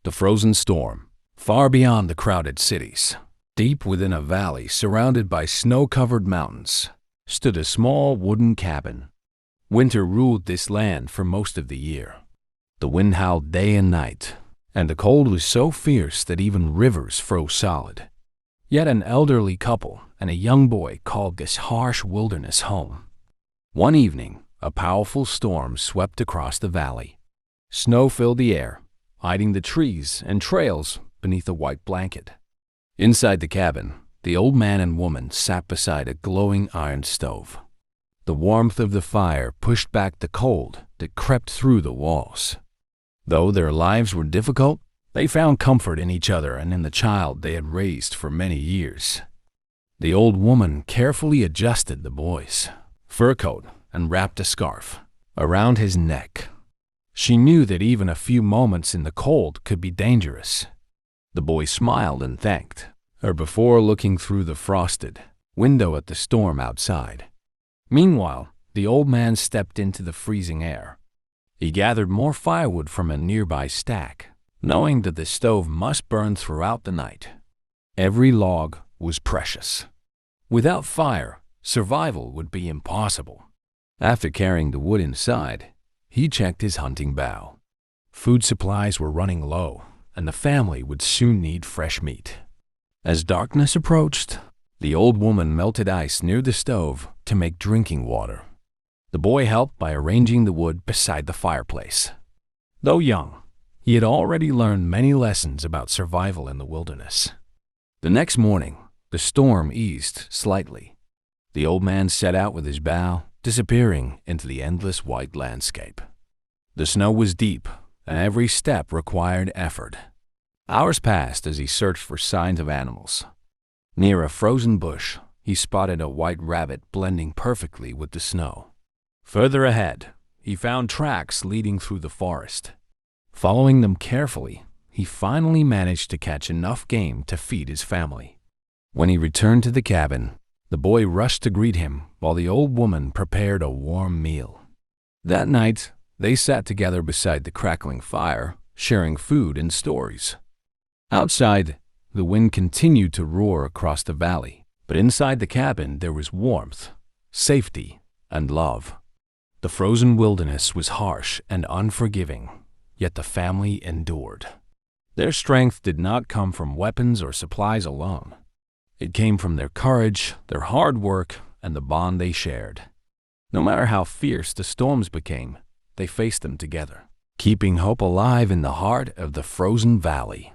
The frozen storm, far beyond the crowded cities, deep within a valley surrounded by snow-covered mountains, stood a small wooden cabin. Winter ruled this land for most of the year. The wind howled day and night, and the cold was so fierce that even rivers froze solid. Yet an elderly couple and a young boy called this harsh wilderness home. One evening, a powerful storm swept across the valley. Snow filled the air, hiding the trees and trails beneath a white blanket. Inside the cabin, the old man and woman sat beside a glowing iron stove. The warmth of the fire pushed back the cold that crept through the walls. Though their lives were difficult, they found comfort in each other and in the child they had raised for many years. The old woman carefully adjusted the boy's fur coat and wrapped a scarf around his neck. She knew that even a few moments in the cold could be dangerous. The boy smiled and thanked her before looking through the frosted window at the storm outside. Meanwhile, the old man stepped into the freezing air. He gathered more firewood from a nearby stack, knowing that the stove must burn throughout the night. Every log was precious. Without fire, survival would be impossible. After carrying the wood inside, he checked his hunting bow. Food supplies were running low, and the family would soon need fresh meat. As darkness approached, the old woman melted ice near the stove to make drinking water. The boy helped by arranging the wood beside the fireplace. Though young, he had already learned many lessons about survival in the wilderness. The next morning, the storm eased slightly. The old man set out with his bow, disappearing into the endless white landscape. The snow was deep, and every step required effort. Hours passed as he searched for signs of animals. Near a frozen bush, he spotted a white rabbit blending perfectly with the snow. Further ahead, he found tracks leading through the forest. Following them carefully, he finally managed to catch enough game to feed his family. When he returned to the cabin, the boy rushed to greet him while the old woman prepared a warm meal. That night, they sat together beside the crackling fire, sharing food and stories. Outside, the wind continued to roar across the valley, but inside the cabin there was warmth, safety, and love. The frozen wilderness was harsh and unforgiving, yet the family endured. Their strength did not come from weapons or supplies alone. It came from their courage, their hard work, and the bond they shared. No matter how fierce the storms became, they faced them together, keeping hope alive in the heart of the frozen valley.